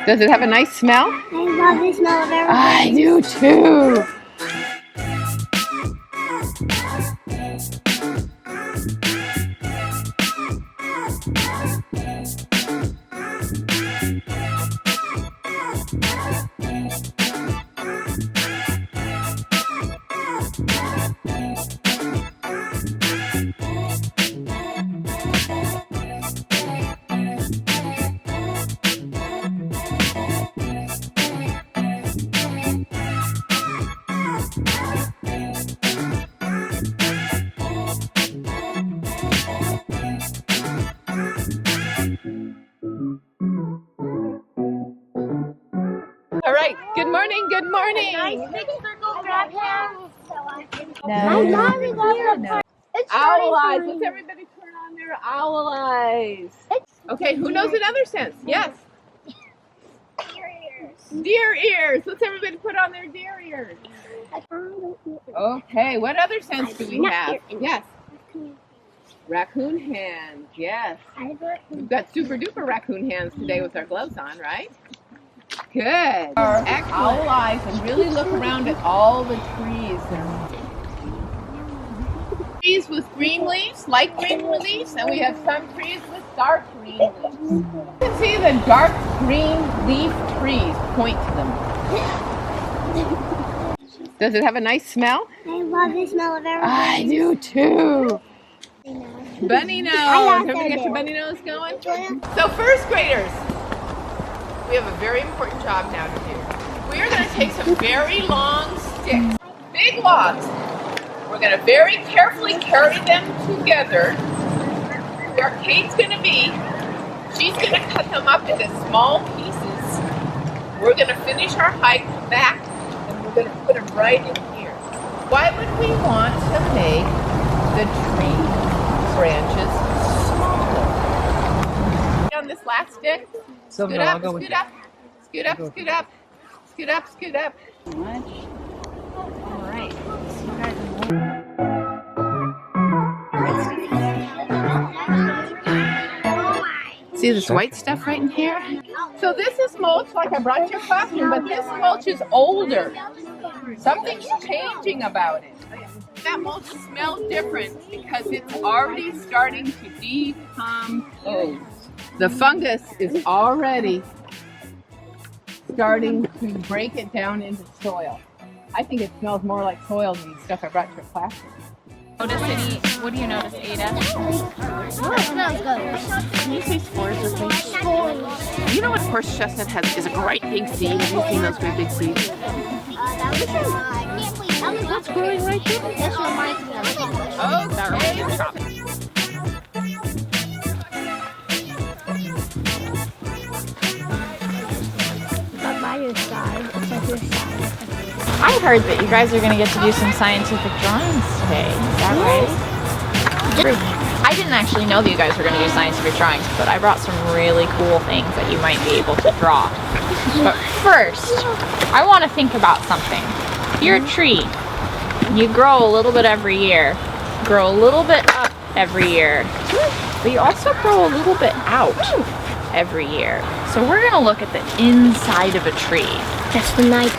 Does it have a nice smell? I love the smell of everything. I do too. All right, good morning, good morning. Big circle grab hands. Owl eyes, let's everybody turn on their owl eyes. Okay, who knows another sense? Yes. Deer ears, let's everybody put on their deer ears. Okay, what other sense do we have? Yes. Raccoon hands, yes. We've got super duper raccoon hands today with our gloves on, right? Good. Excellent. Owl eyes, and really look around at all the trees. Trees with green leaves, light green leaves, and we have some trees with dark green leaves. You can see the dark green leaf trees. Point to them. Does it have a nice smell? I love the smell of everything. I do too. Bunny nose. Everybody get your bunny nose going? So first graders, we have a very important job now to do. We are going to take some very long sticks, big logs. We're going to very carefully carry them together. Where Kate's going to be, she's going to cut them up into small pieces. We're going to finish our hike back, and we're going to put them right in here. Why would we want to make the tree branches smaller? On this last stick, scoot up, scoot up, scoot up, scoot up, scoot up, scoot up. All right. See this white stuff right in here? So this is mulch, like I brought to your classroom, but this mulch is older. Something's changing about it. That mulch smells different because it's already starting to decompose. The fungus is already starting to break it down into soil. I think it smells more like soil than the stuff I brought to your classroom. What do you notice, Ada? Oh, it smells good. Can you say spores with me? You know what horse chestnut has is a great big seed. Have you seen those great big seeds? What's growing right there? This reminds me of by your side. It's like your side. I heard that you guys are going to get to do some scientific drawings today. Is that right? I didn't actually know that you guys were going to do scientific drawings, but I brought some really cool things that you might be able to draw. But first, I want to think about something. You're a tree. You grow a little bit every year. Grow a little bit up every year. But you also grow a little bit out every year. So we're going to look at the inside of a tree. That's the night.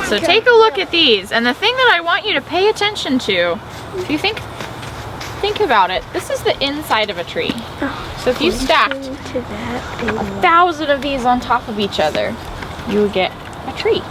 So take a look at these, and the thing that I want you to pay attention to, if you think about it, this is the inside of a tree. So if you stacked 1,000 of these on top of each other, you would get a tree.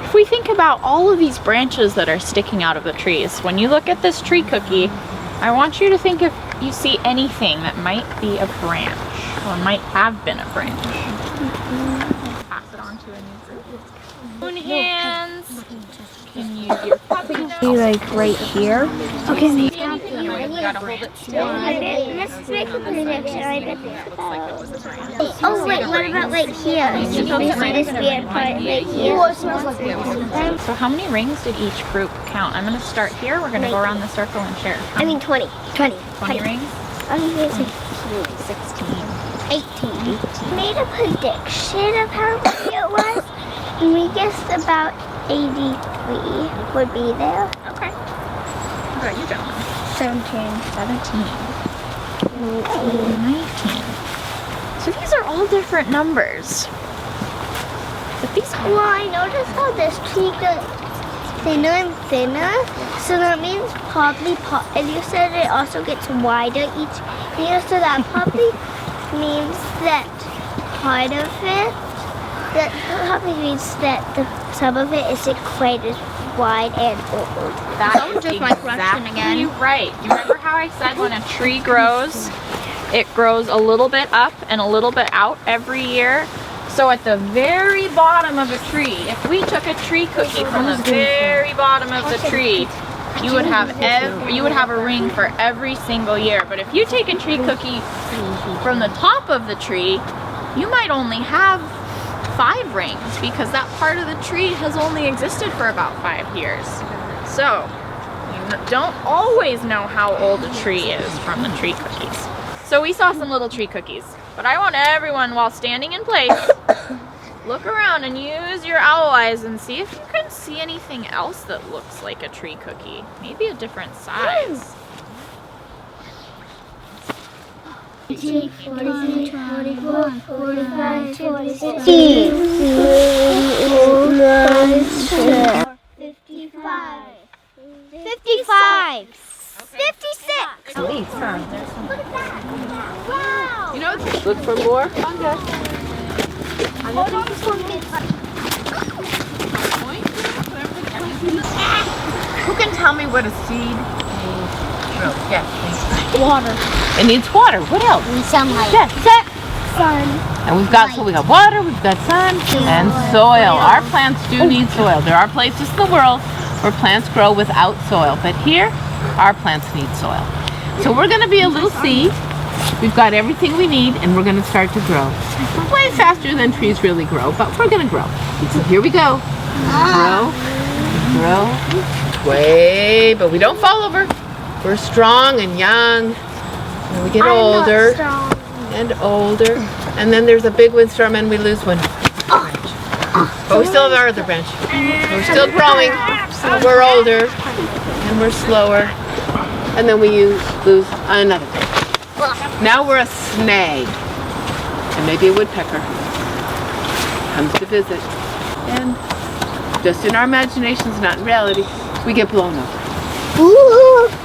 If we think about all of these branches that are sticking out of the trees, when you look at this tree cookie, I want you to think if you see anything that might be a branch, or might have been a branch. Pass it on to a new group. Moon hands. Can you use your puppy nose? Be like right here. Okay. You gotta hold it still. Let's make a prediction. Oh wait, what about right here? It's supposed to be this weird part right here. So how many rings did each group count? I'm gonna start here. We're gonna go around the circle and share. I mean 20. 20. 20 rings? I'm going to say 16. 18. Made a prediction of how many it was, and we guessed about 83 would be there. Okay. What about you, John? 17. 17. 19. So these are all different numbers. But these are... Well, I noticed how this tree gets thinner and thinner. So that means probably, and you said it also gets wider each year. So that probably means that part of it, that probably means that some of it isn't quite as wide and old. That is exactly right. You remember how I said when a tree grows, it grows a little bit up and a little bit out every year? So at the very bottom of a tree, if we took a tree cookie from the very bottom of the tree, you would have a ring for every single year. But if you take a tree cookie from the top of the tree, you might only have 5 rings because that part of the tree has only existed for about 5 years. So you don't always know how old a tree is from the tree cookies. So we saw some little tree cookies, but I want everyone, while standing in place, look around and use your owl eyes and see if you can see anything else that looks like a tree cookie. Maybe a different size. 45, 46, 55, 56. At least, huh? Look at that. Wow. You know, look for more fungus. Who can tell me what a seed needs? Yes. Water. It needs water. What else? And sunlight. Yes. Sun. And we got water, we've got sun, and soil. Our plants do need soil. There are places in the world where plants grow without soil, but here, our plants need soil. So we're going to be a little seed. We've got everything we need, and we're going to start to grow. Way faster than trees really grow, but we're going to grow. So here we go. Grow, grow, but we don't fall over. We're strong and young, and we get older and older, and then there's a big windstorm and we lose one branch. But we still have our other branch. We're still growing, so we're older and we're slower, and then we lose another branch. Now we're a snag, and maybe a woodpecker comes to visit, and just in our imaginations, not in reality, we get blown up.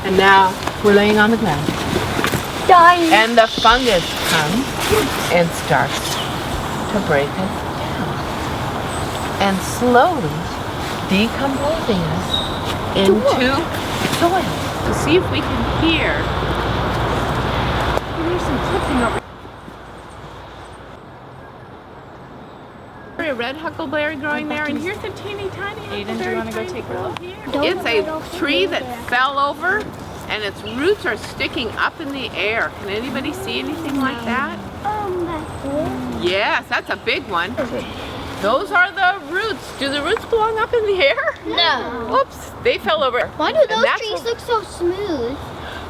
And now we're laying on the ground. Dying. And the fungus comes and starts to break us down. And slowly decomposing us into soil. To see if we can hear. There's some clipping over. A red huckleberry growing there, and here's a teeny tiny huckleberry. Aiden, do you want to go take a look? It's a tree that fell over, and its roots are sticking up in the air. Can anybody see anything like that? Yes, that's a big one. Those are the roots. Do the roots belong up in the air? No. Oops, they fell over. Why do those trees look so smooth?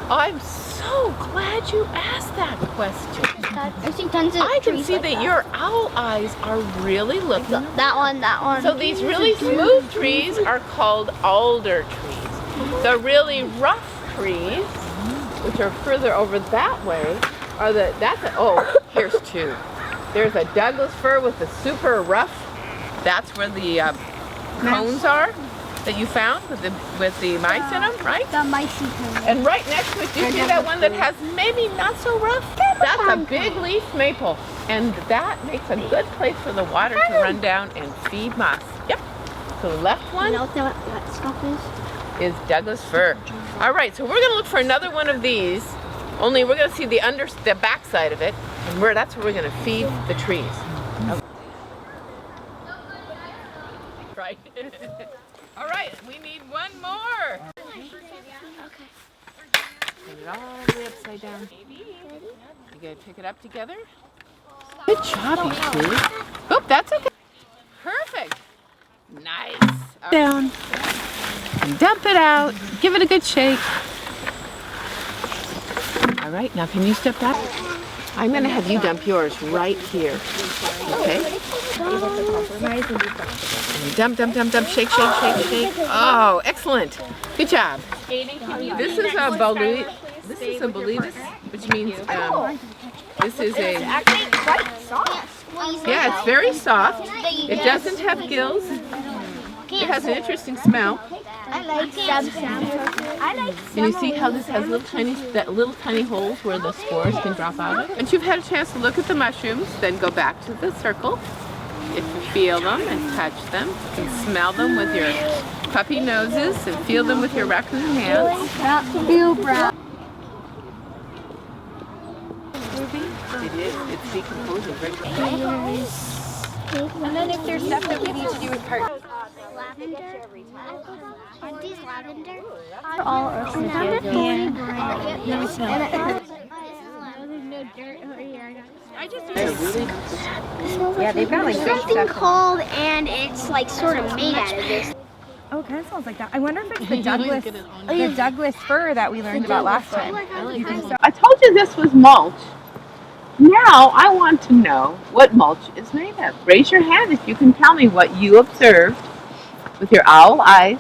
I'm so glad you asked that question. I see tons of I can trees see like that your owl eyes are really looking. That one. So these really smooth trees are called alder trees. The really rough trees, which are further over that way, are here's two. There's a Douglas fir with the super rough. That's where the cones are that you found with the mice in them, right? The mice in them. And right next to it, do you see that one that has maybe not so rough? That's a big leaf maple, and that makes a good place for the water to run down and feed moss. Yep. So the left one You know what that stuff is Douglas fir. All right, so we're going to look for another one of these. Only we're going to see the back side of it, and that's where we're going to feed the trees. Right. All right, we need one more. Okay. Put it all the way upside down. You gotta pick it up together. Good job, you two. Oh, that's okay. Perfect. Nice. All down. And dump it out. Give it a good shake. All right, now can you step back? I'm gonna have you dump yours right here. Okay? Dump, dump, dump, dump, shake, shake, shake, shake. Oh, excellent. Good job. Aiden, can you This is a Boletus which means this is a, Actually, quite soft. yeah, it's very soft. It doesn't have gills. It has an interesting smell. I like some sound. And you see how this has little tiny holes where the spores can drop out of? Once you've had a chance to look at the mushrooms, then go back to the circle. If you feel them and touch them, you can smell them with your puppy noses and feel them with your raccoon hands. It is. It's decomposing very quickly. And then if there's stuff that we need to do with part. Lavender. Aren't these lavender? All earth Yeah, they've got like something called, and it's like sort of made out of this. Oh, it kind of smells like that. I wonder if it's the Douglas fir that we learned about last time. You think so? I told you this was mulch. Now I want to know what mulch is made of. Raise your hand if you can tell me what you observed with your owl eyes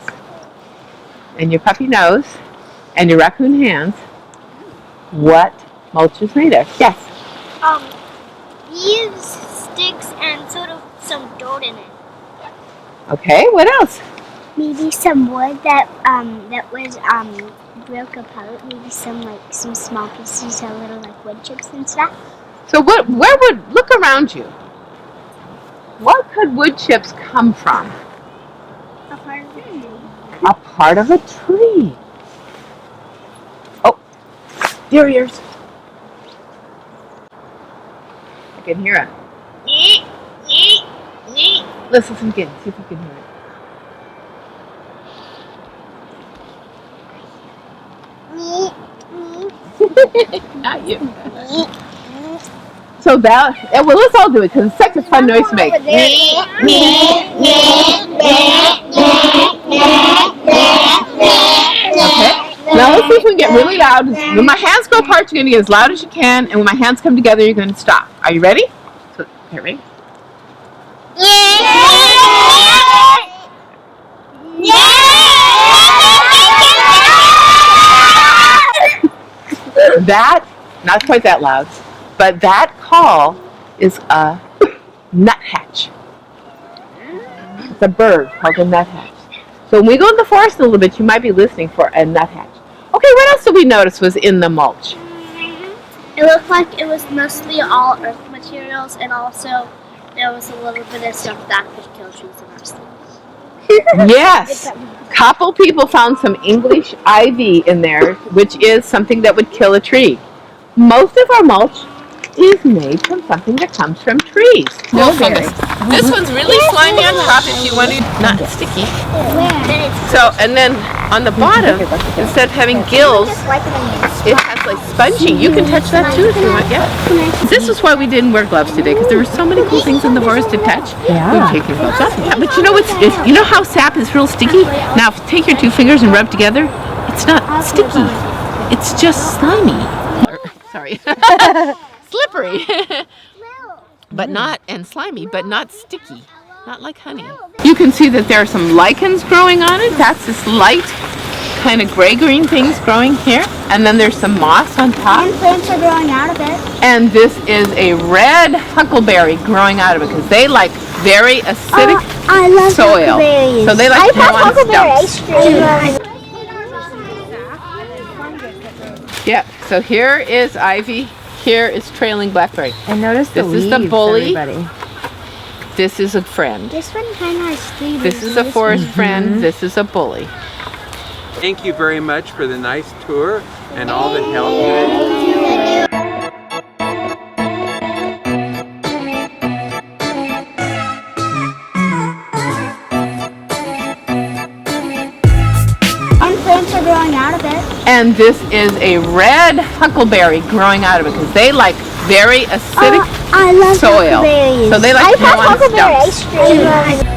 and your puppy nose and your raccoon hands. What mulch is made of? Yes. Leaves, sticks, and sort of some dirt in it. Okay, what else? Maybe some wood that was broke apart. Maybe some small pieces of little like wood chips and stuff. So where would, look around you. What could wood chips come from? A part of it. A part of a tree. Oh, deer ears. I can hear it. Let's listen again, see if we can hear it. Not you. So that, well, let's all do it because it's such a fun noise to make. Okay. Now let's see if we can get really loud. When my hands go apart, you're going to get as loud as you can, and when my hands come together, you're going to stop. Are you ready? So, okay, ready? That, not quite that loud, but that call is a nuthatch. It's a bird called a nuthatch. So when we go in the forest a little bit, you might be listening for a nuthatch. Okay, what else did we notice was in the mulch? It looked like it was mostly all earth materials, and also there was a little bit of stuff that could kill trees and our sleep. Yes. Couple people found some English ivy in there, which is something that would kill a tree. Most of our mulch is made from something that comes from trees. No fungus. This one's really slimy on top if you want it not sticky. So, and then on the bottom, instead of having gills, it has like spongy. You can touch that too if you want. Yeah. This is why we didn't wear gloves today, because there were so many cool things in the forest to touch. Yeah. We'd take your gloves off. Yeah, but you know what's? You know how sap is real sticky? Now, if you take your two fingers and rub together, it's not sticky. It's just slimy. Sorry. Slippery. But not, and slimy, but not sticky. Not like honey. You can see that there are some lichens growing on it. That's this light kind of gray-green things growing here. And then there's some moss on top. And plants are growing out of it. And this is a red huckleberry growing out of it because they like very acidic I love soil. Huckleberries. So they like to grow on huckleberry stumps. ice cream. Yeah, so here is ivy. Here is trailing blackberry. And notice the This leaves, is the bully. everybody. This is a friend. This one kind of has 3 This is a forest friend. This is a bully. Thank you very much for the nice tour and all the help today. And plants are growing out of it. And this is a red huckleberry growing out of it because they like very acidic I love soil. huckleberries. So they like to grow on huckleberry stumps. ice cream.